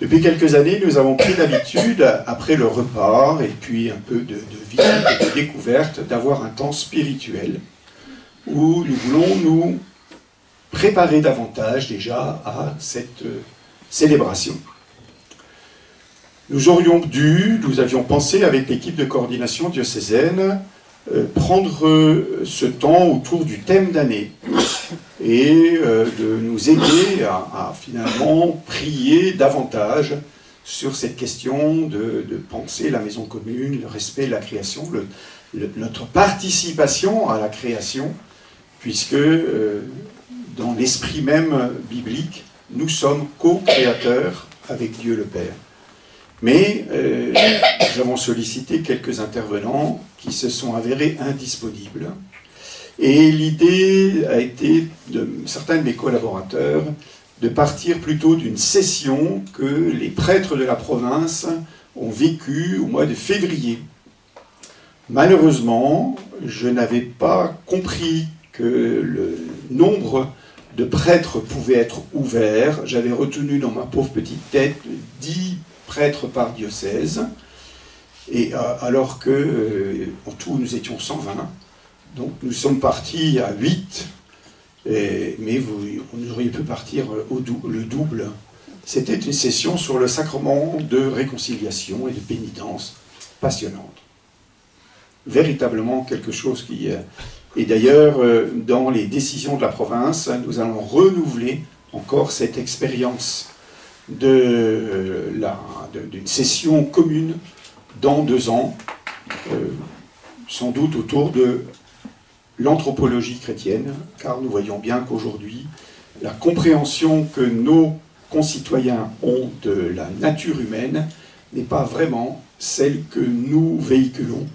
Depuis quelques années, nous avons pris l'habitude, après le repas et puis un peu de visite et de découverte, d'avoir un temps spirituel où nous voulons nous préparer davantage déjà à cette célébration. Nous avions pensé avec l'équipe de coordination diocésaine prendre ce temps autour du thème d'année et de nous aider à finalement prier davantage sur cette question de penser la maison commune, le respect de la création, notre participation à la création, puisque dans l'esprit même biblique, nous sommes co-créateurs avec Dieu le Père. Mais nous avons sollicité quelques intervenants qui se sont avérés indisponibles. Et l'idée a été de certains de mes collaborateurs de partir plutôt d'une session que les prêtres de la province ont vécue au mois de février. Malheureusement, je n'avais pas compris que le nombre de prêtres pouvait être ouvert. J'avais retenu dans ma pauvre petite tête 10 prêtres par diocèse, et alors que en tout nous étions 120, donc nous sommes partis à 8, mais vous auriez pu partir le double. C'était une session sur le sacrement de réconciliation et de pénitence passionnante. Véritablement quelque chose qui... Et d'ailleurs, dans les décisions de la province, nous allons renouveler encore cette expérience d'une session commune dans 2 ans, sans doute autour de l'anthropologie chrétienne, car nous voyons bien qu'aujourd'hui, la compréhension que nos concitoyens ont de la nature humaine n'est pas vraiment celle que nous véhiculons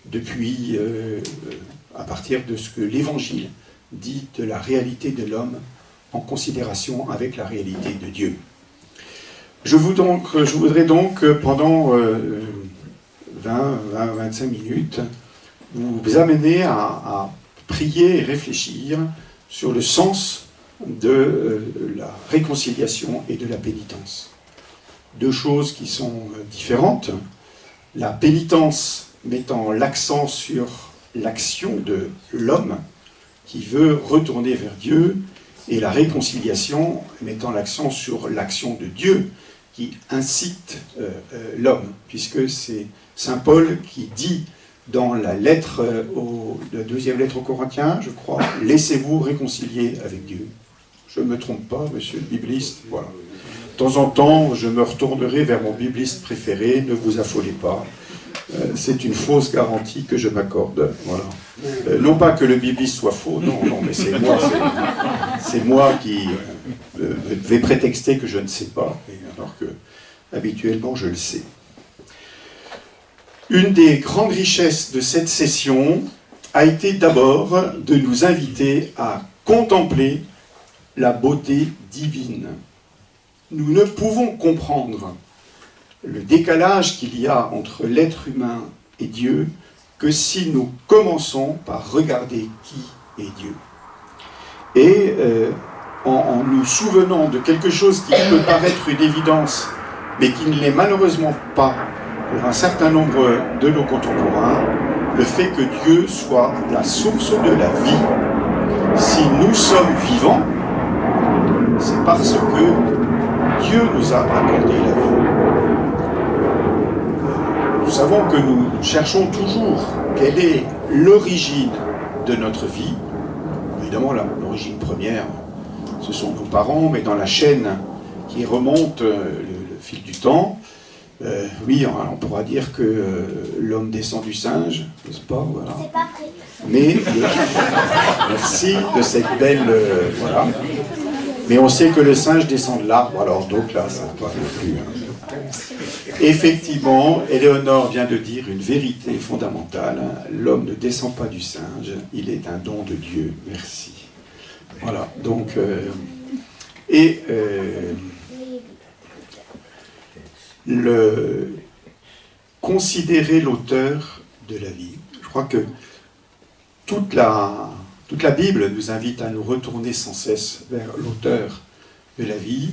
depuis, à partir de ce que l'Évangile dit de la réalité de l'homme en considération avec la réalité de Dieu. Je voudrais donc, pendant 20-25 minutes, vous amener à prier et réfléchir sur le sens de la réconciliation et de la pénitence. 2 choses qui sont différentes. La pénitence mettant l'accent sur l'action de l'homme qui veut retourner vers Dieu, et la réconciliation mettant l'accent sur l'action de Dieu qui incite l'homme, puisque c'est saint Paul qui dit dans la lettre, la 2e lettre aux Corinthiens, je crois, « Laissez-vous réconcilier avec Dieu ». Je ne me trompe pas, monsieur le bibliste, voilà. De temps en temps, je me retournerai vers mon bibliste préféré, ne vous affolez pas. C'est une fausse garantie que je m'accorde, voilà. Non pas que le bibliste soit faux, non, mais c'est moi qui vais prétexter que je ne sais pas, alors que habituellement je le sais. Une des grandes richesses de cette session a été d'abord de nous inviter à contempler la beauté divine. Nous ne pouvons comprendre le décalage qu'il y a entre l'être humain et Dieu que si nous commençons par regarder qui est Dieu. Et en nous souvenant de quelque chose qui peut paraître une évidence, mais qui ne l'est malheureusement pas pour un certain nombre de nos contemporains, le fait que Dieu soit la source de la vie. Si nous sommes vivants, c'est parce que Dieu nous a accordé la vie. Nous savons que nous cherchons toujours quelle est l'origine de notre vie. Évidemment, l'origine première, ce sont nos parents, mais dans la chaîne qui remonte le fil du temps, oui, on pourra dire que l'homme descend du singe, n'est-ce pas, voilà. C'est pas prêt. Mais, merci de cette belle... voilà. Mais on sait que le singe descend de l'arbre, alors donc là, ça ne va pas non plus... Effectivement, Éléonore vient de dire une vérité fondamentale. L'homme ne descend pas du singe, il est un don de Dieu. Merci. Voilà, donc... considérer l'auteur de la vie. Je crois que toute la Bible nous invite à nous retourner sans cesse vers l'auteur de la vie.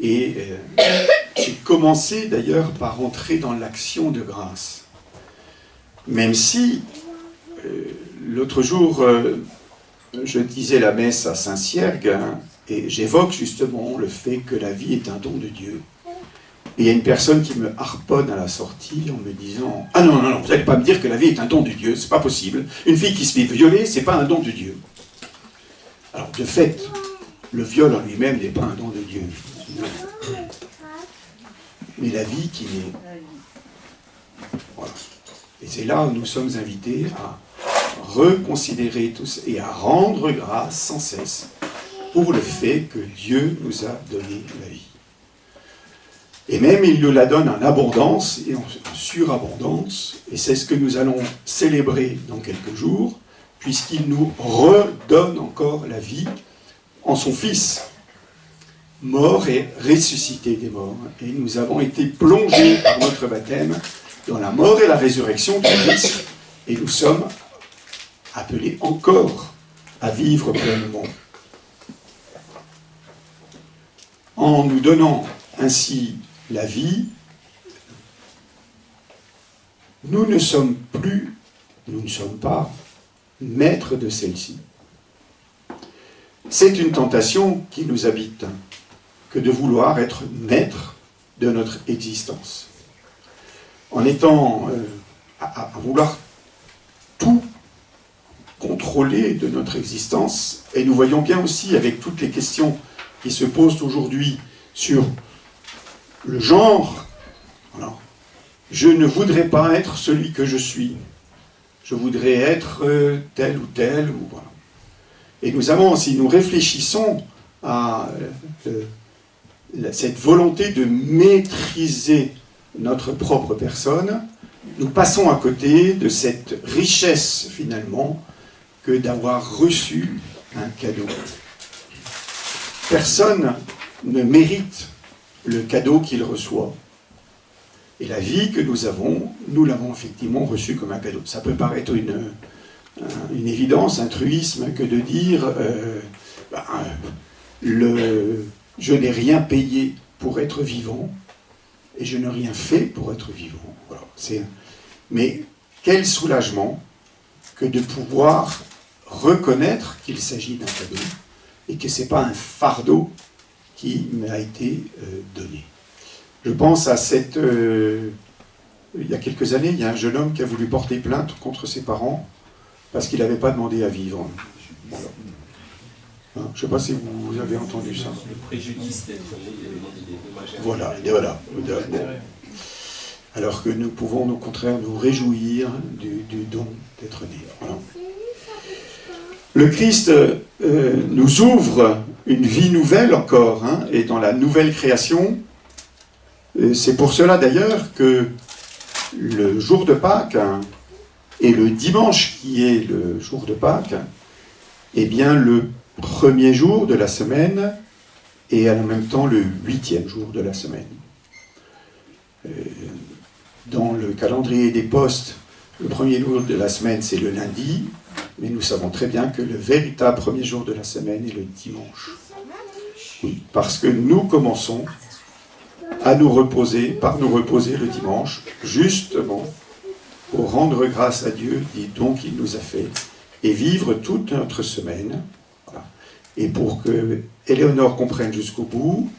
Et c'est commencer d'ailleurs par entrer dans l'action de grâce. Même si, l'autre jour, je disais la messe à Saint-Ciergue, hein, et j'évoque justement le fait que la vie est un don de Dieu. Et il y a une personne qui me harponne à la sortie en me disant « Ah non, non, non, vous n'allez pas me dire que la vie est un don de Dieu, c'est pas possible. Une fille qui se fait violer, c'est pas un don de Dieu. » Alors, de fait, le viol en lui-même n'est pas un don de Dieu. Non. Mais la vie qui est. Voilà. Et c'est là où nous sommes invités à reconsidérer tous et à rendre grâce sans cesse pour le fait que Dieu nous a donné la vie. Et même il nous la donne en abondance et en surabondance, et c'est ce que nous allons célébrer dans quelques jours, puisqu'il nous redonne encore la vie en son Fils, mort et ressuscité des morts. Et nous avons été plongés par notre baptême dans la mort et la résurrection du Christ, et nous sommes appelés encore à vivre pleinement. En nous donnant ainsi la vie, nous ne sommes pas maîtres de celle-ci. C'est une tentation qui nous habite, que de vouloir être maître de notre existence. En étant à vouloir tout contrôler de notre existence, et nous voyons bien aussi avec toutes les questions qui se posent aujourd'hui sur le genre, alors, je ne voudrais pas être celui que je suis. Je voudrais être tel ou tel, ou voilà. Et nous avons, si nous réfléchissons à cette volonté de maîtriser notre propre personne, nous passons à côté de cette richesse, finalement, que d'avoir reçu un cadeau. Personne ne mérite le cadeau qu'il reçoit. Et la vie que nous l'avons effectivement reçue comme un cadeau. Ça peut paraître une évidence, un truisme, que de dire je n'ai rien payé pour être vivant, et je n'ai rien fait pour être vivant. Voilà. Mais quel soulagement que de pouvoir reconnaître qu'il s'agit d'un cadeau, et que ce n'est pas un fardeau qui m'a été donné. Je pense à il y a quelques années, il y a un jeune homme qui a voulu porter plainte contre ses parents parce qu'il n'avait pas demandé à vivre. Voilà. Hein, je ne sais pas si vous avez entendu ça. Le préjudice d'être voilà, et voilà. Bon. Alors que nous pouvons au contraire nous réjouir du don d'être né. Voilà. Le Christ nous ouvre une vie nouvelle encore, hein, et dans la nouvelle création. C'est pour cela d'ailleurs que le jour de Pâques, hein, et le dimanche qui est le jour de Pâques, est bien le premier jour de la semaine et en même temps le 8e jour de la semaine. Dans le calendrier des postes, le premier jour de la semaine c'est le lundi, mais nous savons très bien que le véritable premier jour de la semaine est le dimanche. Oui, parce que nous commençons à nous reposer, par nous reposer le dimanche, justement pour rendre grâce à Dieu des dons qu'il nous a fait, et vivre toute notre semaine. Voilà. Et pour que Éléonore comprenne jusqu'au bout,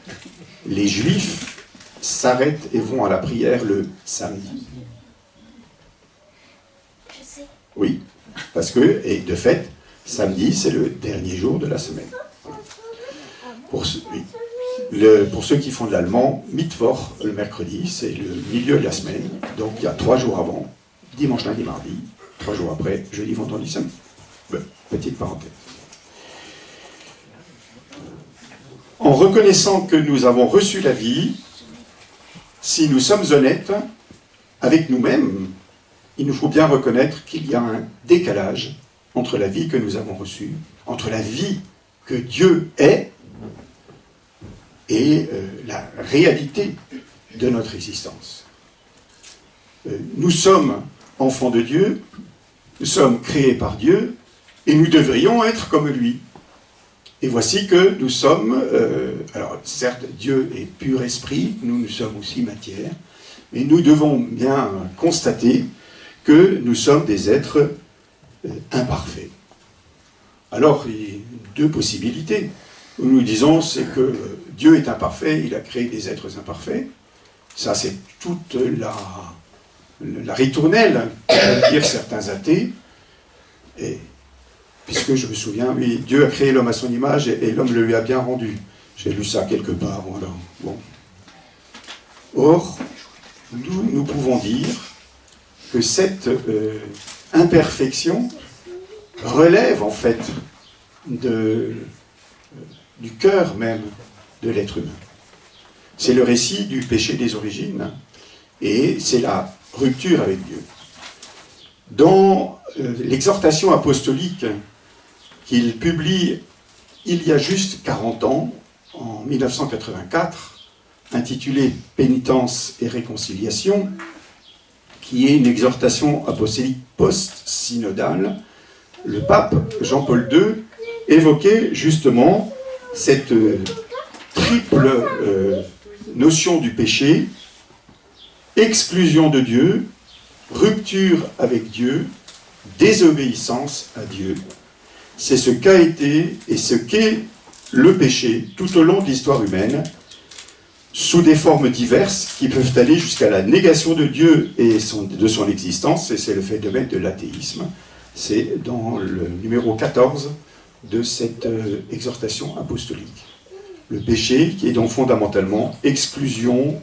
les Juifs s'arrêtent et vont à la prière le samedi. Oui, parce que, et de fait, samedi, c'est le dernier jour de la semaine. Voilà. Pour ceux qui font de l'allemand, Mittwoch, le mercredi, c'est le milieu de la semaine. Donc il y a 3 jours avant, dimanche, lundi, mardi. 3 jours après, jeudi, vendredi, samedi. Petite parenthèse. En reconnaissant que nous avons reçu la vie, si nous sommes honnêtes avec nous-mêmes, il nous faut bien reconnaître qu'il y a un décalage entre la vie que nous avons reçue, entre la vie que Dieu est, et la réalité de notre existence. Nous sommes enfants de Dieu, nous sommes créés par Dieu, et nous devrions être comme lui. Et voici que nous sommes, alors certes, Dieu est pur esprit, nous sommes aussi matière, mais nous devons bien constater que nous sommes des êtres imparfaits. Alors, il y a deux possibilités. Nous disons, c'est que Dieu est imparfait, il a créé des êtres imparfaits. Ça, c'est toute la ritournelle, peuvent dire certains athées. Et, puisque je me souviens, oui, Dieu a créé l'homme à son image et l'homme le lui a bien rendu. J'ai lu ça quelque part, voilà. Bon. Or, nous pouvons dire que cette imperfection relève en fait du cœur même de l'être humain. C'est le récit du péché des origines et c'est la rupture avec Dieu. Dans l'exhortation apostolique qu'il publie il y a juste 40 ans, en 1984, intitulée « Pénitence et réconciliation », qui est une exhortation apostolique post-synodale, le pape Jean-Paul II évoquait justement cette triple notion du péché, exclusion de Dieu, rupture avec Dieu, désobéissance à Dieu. C'est ce qu'a été et ce qu'est le péché tout au long de l'histoire humaine, sous des formes diverses qui peuvent aller jusqu'à la négation de Dieu et de son existence, et c'est le phénomène de l'athéisme. C'est dans le numéro 14 de cette exhortation apostolique. Le péché qui est donc fondamentalement exclusion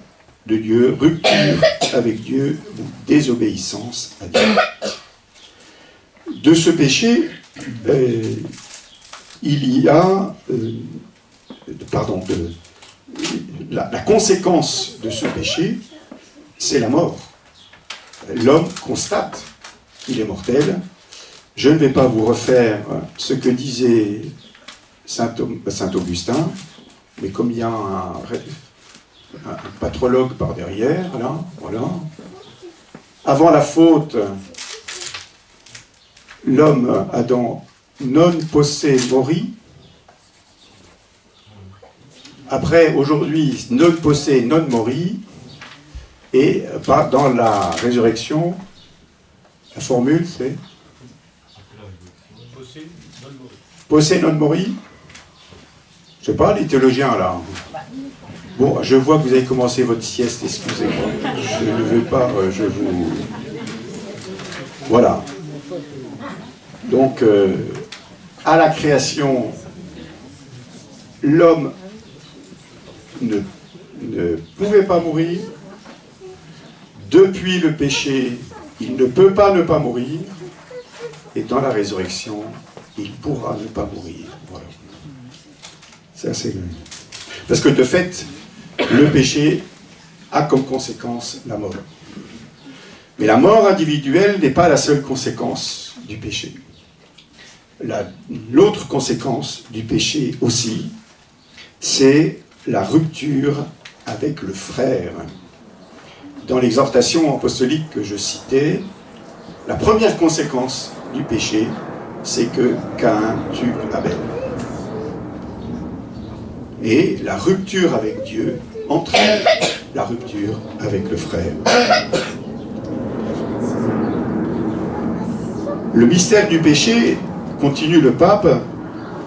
de Dieu, rupture avec Dieu, ou désobéissance à Dieu. De ce péché, il y a, la conséquence de ce péché, c'est la mort. L'homme constate qu'il est mortel. Je ne vais pas vous refaire ce que disait saint Augustin, mais comme il y a un patrologue par derrière, là, voilà. Avant la faute, l'homme Adam non posse mori. Après, aujourd'hui, non posse non mori. Et pas dans la résurrection, la formule c'est posse non mori. Je sais pas, les théologiens là. Bon, je vois que vous avez commencé votre sieste, excusez-moi. Je ne veux pas, je vous... Voilà. Donc, à la création, l'homme ne pouvait pas mourir. Depuis le péché, il ne peut pas ne pas mourir. Et dans la résurrection, il pourra ne pas mourir. Voilà. C'est assez loin. Parce que de fait, le péché a comme conséquence la mort. Mais la mort individuelle n'est pas la seule conséquence du péché. L'autre conséquence du péché aussi, c'est la rupture avec le frère. Dans l'exhortation apostolique que je citais, la première conséquence du péché, c'est que Caïn tue Abel. Et la rupture avec Dieu entraîne la rupture avec le frère. Le mystère du péché, continue le pape,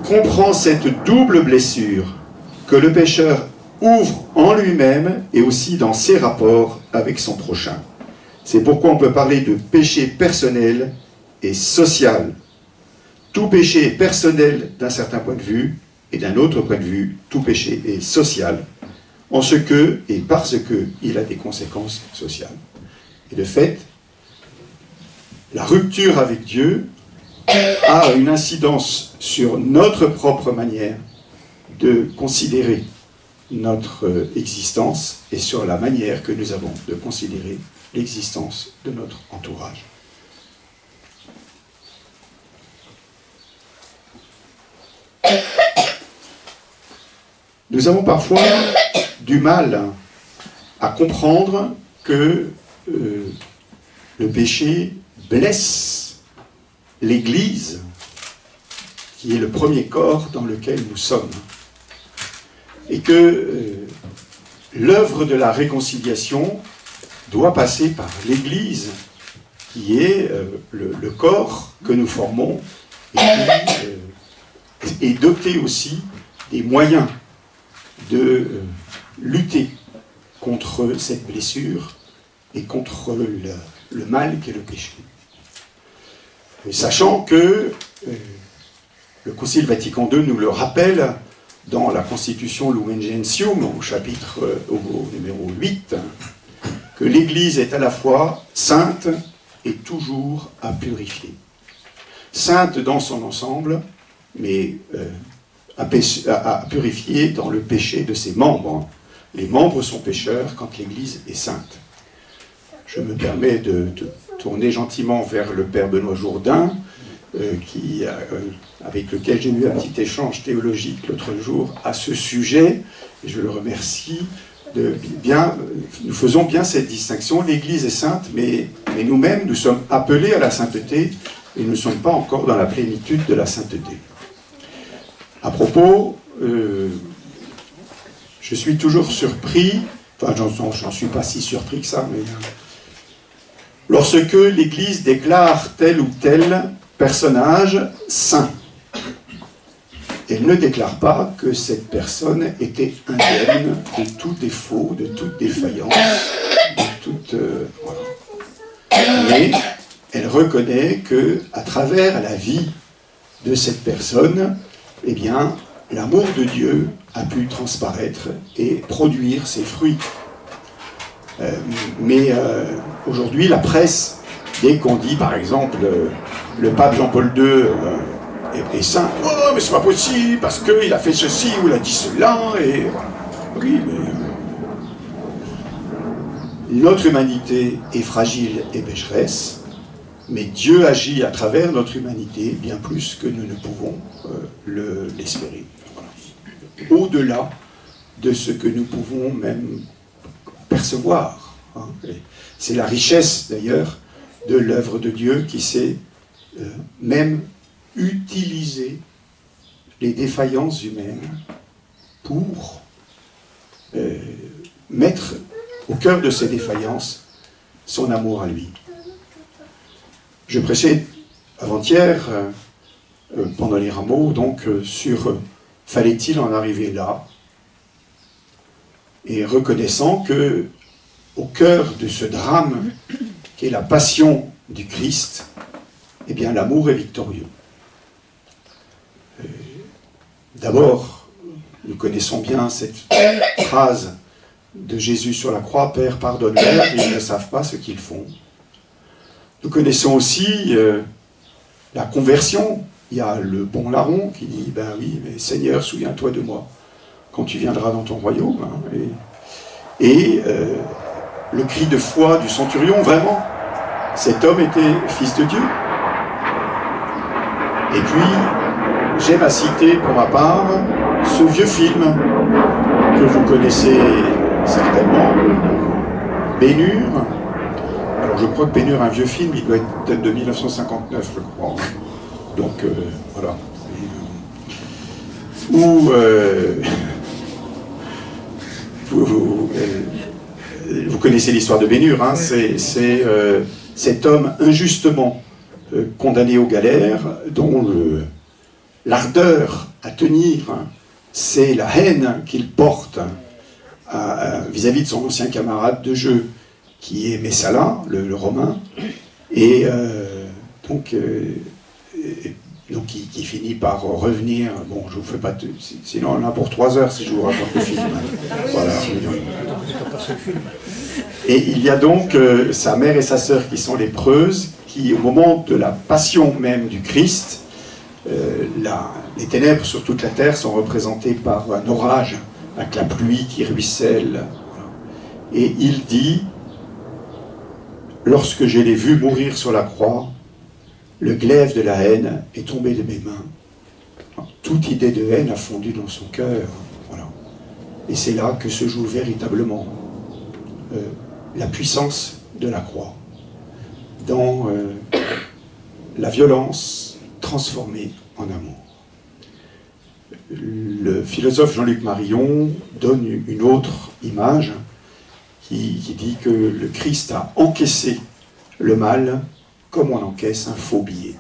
comprend cette double blessure que le pécheur ouvre en lui-même et aussi dans ses rapports avec son prochain. C'est pourquoi on peut parler de péché personnel et social. Tout péché est personnel d'un certain point de vue, et d'un autre point de vue, tout péché est social, en ce que, et parce que, il a des conséquences sociales. Et de fait, la rupture avec Dieu a une incidence sur notre propre manière de considérer notre existence et sur la manière que nous avons de considérer l'existence de notre entourage. Nous avons parfois du mal à comprendre que le péché blesse l'Église qui est le premier corps dans lequel nous sommes. Et que l'œuvre de la réconciliation doit passer par l'Église, qui est le corps que nous formons, et qui est doté aussi des moyens de lutter contre cette blessure et contre le mal qu'est le péché. Et sachant que le Concile Vatican II nous le rappelle dans la Constitution Lumen Gentium, au chapitre au numéro 8, que l'Église est à la fois sainte et toujours à purifier. Sainte dans son ensemble, mais à purifier dans le péché de ses membres. Les membres sont pécheurs quand l'Église est sainte. Je me permets de tourner gentiment vers le Père Benoît Jourdain, avec lequel j'ai eu un petit échange théologique l'autre jour à ce sujet, et je le remercie. Nous faisons bien cette distinction, l'Église est sainte, mais nous-mêmes, nous sommes appelés à la sainteté, et nous ne sommes pas encore dans la plénitude de la sainteté. À propos, je suis toujours surpris, enfin j'en suis pas si surpris que ça, mais lorsque l'Église déclare tel ou tel personnage saint, elle ne déclare pas que cette personne était indemne de tout défaut, de toute défaillance, de toute... voilà. Mais elle reconnaît que, à travers la vie de cette personne, eh bien, l'amour de Dieu a pu transparaître et produire ses fruits. Mais aujourd'hui, la presse, dès qu'on dit, par exemple, le pape Jean-Paul II est saint, « Oh, mais c'est pas possible, parce qu'il a fait ceci ou il a dit cela, et voilà. » Oui, mais... notre humanité est fragile et pécheresse, mais Dieu agit à travers notre humanité bien plus que nous ne pouvons l'espérer. Voilà. Au-delà de ce que nous pouvons même percevoir. Hein. C'est la richesse, d'ailleurs, de l'œuvre de Dieu qui sait même utiliser les défaillances humaines pour mettre au cœur de ces défaillances son amour à lui. Je prêchais avant-hier, pendant les rameaux, donc sur fallait-il en arriver là, et reconnaissant que au cœur de ce drame qui est la passion du Christ, eh bien l'amour est victorieux. D'abord, nous connaissons bien cette phrase de Jésus sur la croix, « Père, pardonne-leur, ils ne savent pas ce qu'ils font ». Nous connaissons aussi la conversion. Il y a le bon larron qui dit « Ben oui, mais Seigneur, souviens-toi de moi quand tu viendras dans ton royaume. Hein. » Et le cri de foi du centurion, vraiment, cet homme était fils de Dieu. Et puis, j'aime à citer pour ma part ce vieux film que vous connaissez certainement, Ben-Hur. Alors je crois que Ben-Hur est un vieux film, il doit être peut-être de 1959, je crois. Donc voilà. Où vous connaissez l'histoire de Ben-Hur, hein, c'est cet homme injustement condamné aux galères, dont l'ardeur à tenir, hein, c'est la haine qu'il porte vis-à-vis de son ancien camarade de jeu, qui est Messala, le Romain, et donc qui finit par revenir. Bon, je vous fais pas... Sinon, on en a pour 3 heures si je vous raconte le film. Voilà. Et il y a donc sa mère et sa sœur qui sont lépreuses, qui, au moment de la passion même du Christ, les ténèbres sur toute la terre sont représentées par un orage, avec la pluie qui ruisselle. Et il dit, lorsque je l'ai vu mourir sur la croix, le glaive de la haine est tombé de mes mains. Toute idée de haine a fondu dans son cœur. Voilà. Et c'est là que se joue véritablement la puissance de la croix, dans la violence transformée en amour. le philosophe Jean-Luc Marillon donne une autre image qui dit que le Christ a encaissé le mal comme on encaisse un faux billet.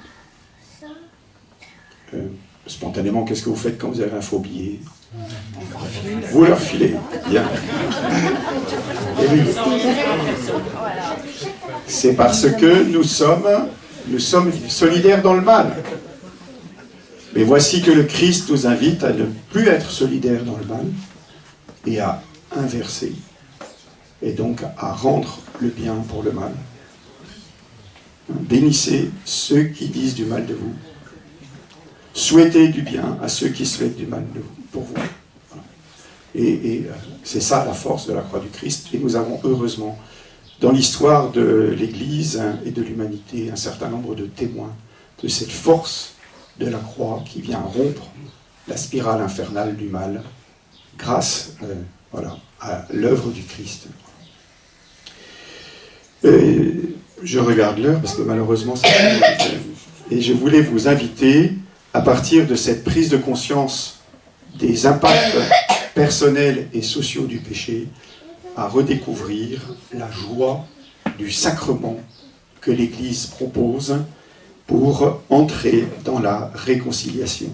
Spontanément, qu'est-ce que vous faites quand vous avez un faux billet? Vous leur filez. Bien. Et oui. C'est parce que nous sommes solidaires dans le mal. Mais voici que le Christ nous invite à ne plus être solidaires dans le mal et à inverser. Et donc à rendre le bien pour le mal. Bénissez ceux qui disent du mal de vous. Souhaitez du bien à ceux qui souhaitent du mal de vous, pour vous. Voilà. Et c'est ça la force de la croix du Christ. Et nous avons heureusement, dans l'histoire de l'Église et de l'humanité, un certain nombre de témoins de cette force de la croix qui vient rompre la spirale infernale du mal grâce voilà, à l'œuvre du Christ. Je regarde l'heure parce que malheureusement et je voulais vous inviter à partir de cette prise de conscience des impacts personnels et sociaux du péché à redécouvrir la joie du sacrement que l'Église propose pour entrer dans la réconciliation.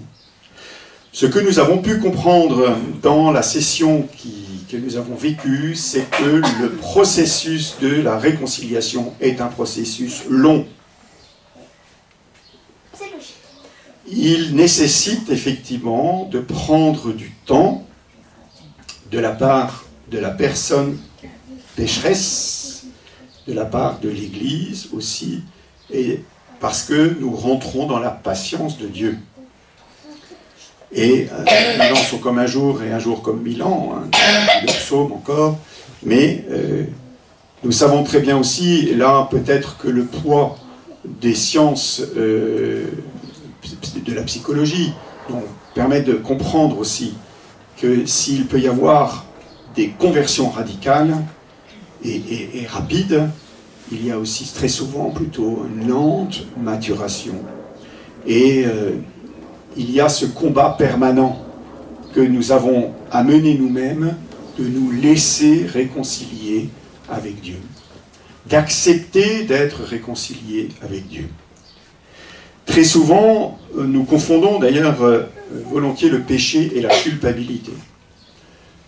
Ce que nous avons pu comprendre dans la session que nous avons vécue, c'est que le processus de la réconciliation est un processus long. Il nécessite effectivement de prendre du temps de la part de la personne pécheresse, de la part de l'Église aussi, et parce que nous rentrons dans la patience de Dieu. Et 1000 ans sont comme un jour et un jour comme 1000 ans, hein, le psaume encore, mais nous savons très bien aussi, là peut-être que le poids des sciences de la psychologie nous permet de comprendre aussi que s'il peut y avoir des conversions radicales et rapides, il y a aussi très souvent plutôt une lente maturation. Et il y a ce combat permanent que nous avons à mener nous-mêmes, de nous laisser réconcilier avec Dieu, d'accepter d'être réconciliés avec Dieu. Très souvent, nous confondons d'ailleurs volontiers le péché et la culpabilité.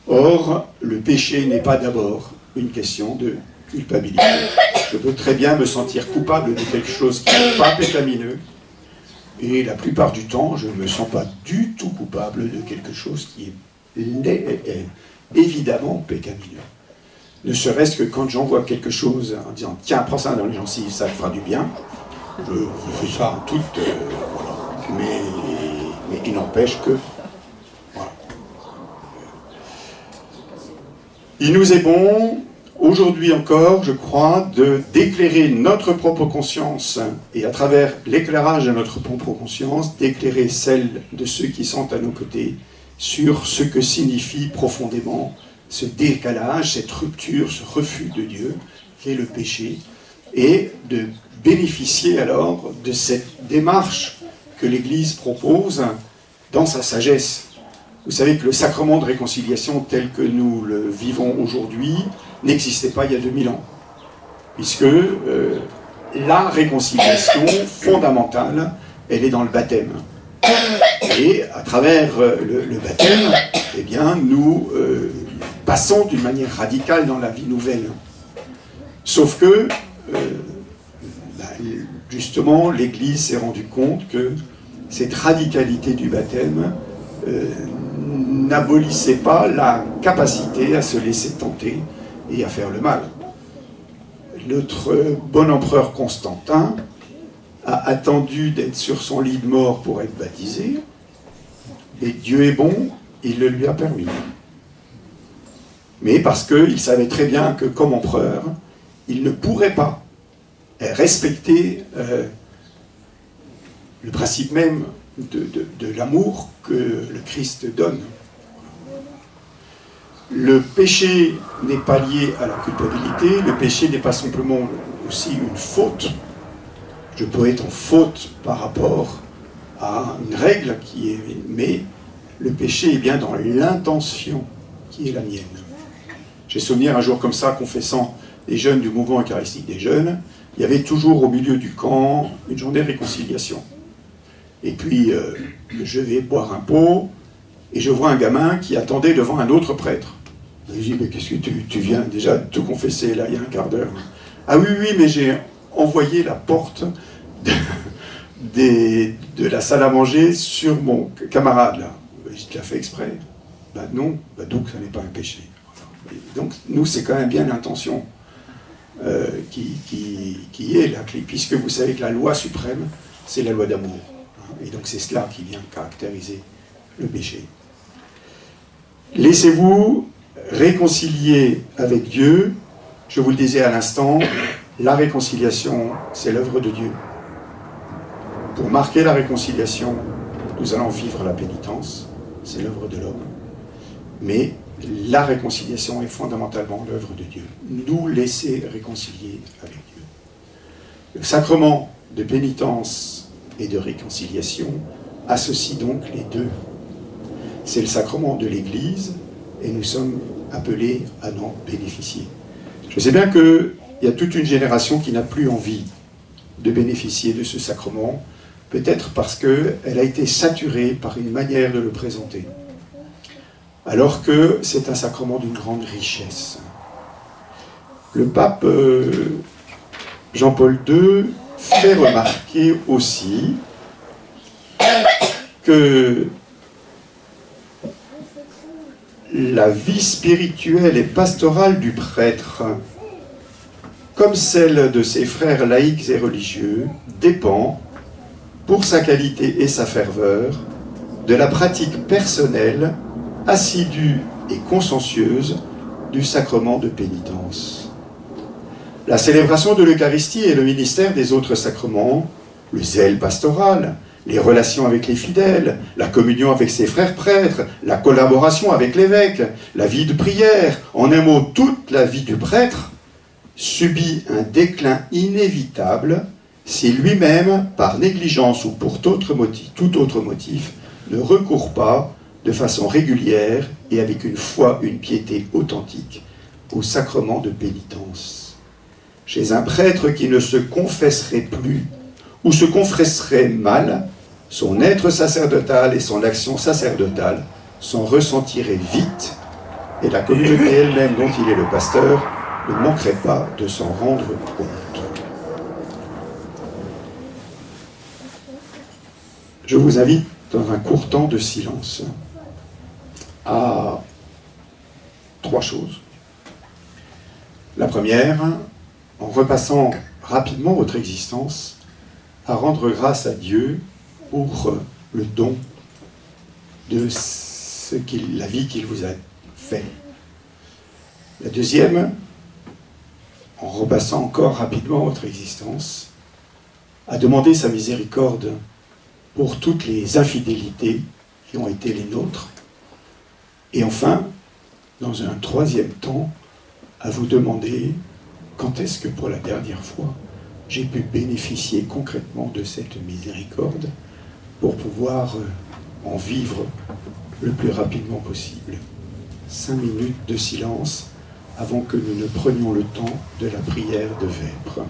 Or, le péché n'est pas d'abord une question de culpabilité. Je peux très bien me sentir coupable de quelque chose qui n'est pas pécamineux, et la plupart du temps, je ne me sens pas du tout coupable de quelque chose qui est évidemment pécamineux. Ne serait-ce que quand j'envoie quelque chose en disant « Tiens, prends ça dans les gencives, ça te fera du bien », je fais ça en toute... voilà. Mais il n'empêche que... Voilà. Il nous est bon, aujourd'hui encore, je crois, d'éclairer notre propre conscience, et à travers l'éclairage de notre propre conscience, d'éclairer celle de ceux qui sont à nos côtés sur ce que signifie profondément ce décalage, cette rupture, ce refus de Dieu, qui est le péché, et de bénéficier alors de cette démarche que l'Église propose dans sa sagesse. Vous savez que le sacrement de réconciliation tel que nous le vivons aujourd'hui n'existait pas il y a 2000 ans, puisque la réconciliation fondamentale, elle est dans le baptême. Et à travers le baptême, eh bien, nous passons d'une manière radicale dans la vie nouvelle. Sauf que, justement, l'Église s'est rendue compte que cette radicalité du baptême n'abolissait pas la capacité à se laisser tenter et à faire le mal. Notre bon empereur Constantin a attendu d'être sur son lit de mort pour être baptisé, et Dieu est bon, il le lui a permis. Mais parce qu'il savait très bien que, comme empereur, il ne pourrait pas respecter le principe même de l'amour que le Christ donne. Le péché n'est pas lié à la culpabilité, le péché n'est pas simplement aussi une faute. Je peux être en faute par rapport à une règle qui est... Mais Le péché est bien dans l'intention qui est la mienne. J'ai souvenir un jour comme ça, confessant les jeunes du mouvement eucharistique des jeunes, il y avait toujours au milieu du camp une journée de réconciliation. Et puis, je vais boire un pot, et je vois un gamin qui attendait devant un autre prêtre. Je lui dis, mais qu'est-ce que tu viens déjà de te confesser, là, il y a un quart d'heure. Ah oui, oui, mais j'ai envoyé la porte de la salle à manger sur mon camarade, là. Je l'ai fait exprès. Ben non, ben donc ça n'est pas un péché. Donc, nous, c'est quand même bien l'intention qui est la clé, puisque vous savez que la loi suprême, c'est la loi d'amour. Et donc, c'est cela qui vient caractériser le péché. Laissez-vous réconcilier avec Dieu. Je vous le disais à l'instant, la réconciliation, c'est l'œuvre de Dieu. Pour marquer la réconciliation, nous allons vivre la pénitence, c'est l'œuvre de l'homme. Mais la réconciliation est fondamentalement l'œuvre de Dieu. Nous laisser réconcilier avec Dieu. Le sacrement de pénitence et de réconciliation associe donc les deux. C'est le sacrement de l'Église et nous sommes appelés à en bénéficier. Je sais bien qu'il y a toute une génération qui n'a plus envie de bénéficier de ce sacrement, peut-être parce qu'elle a été saturée par une manière de le présenter. Alors que c'est un sacrement d'une grande richesse. Le pape Jean-Paul II fait remarquer aussi que la vie spirituelle et pastorale du prêtre, comme celle de ses frères laïcs et religieux, dépend, pour sa qualité et sa ferveur, de la pratique personnelle, assidue et consciencieuse du sacrement de pénitence. La célébration de l'Eucharistie et le ministère des autres sacrements, le zèle pastoral, les relations avec les fidèles, la communion avec ses frères prêtres, la collaboration avec l'évêque, la vie de prière, en un mot, toute la vie du prêtre, subit un déclin inévitable si lui-même, par négligence ou pour tout autre motif, ne recourt pas de façon régulière et avec une foi, une piété authentique au sacrement de pénitence. Chez un prêtre qui ne se confesserait plus ou se confesserait mal, son être sacerdotal et son action sacerdotale s'en ressentiraient vite et la communauté elle-même dont il est le pasteur ne manquerait pas de s'en rendre compte. Je vous invite dans un court temps de silence à 3 choses. La première, en repassant rapidement votre existence, à rendre grâce à Dieu pour le don de la vie qu'il vous a fait. La deuxième, en repassant encore rapidement votre existence, à demander sa miséricorde pour toutes les infidélités qui ont été les nôtres. Et enfin, dans un troisième temps, à vous demander quand est-ce que pour la dernière fois, j'ai pu bénéficier concrètement de cette miséricorde pour pouvoir en vivre le plus rapidement possible. 5 minutes de silence avant que nous ne prenions le temps de la prière de vêpres.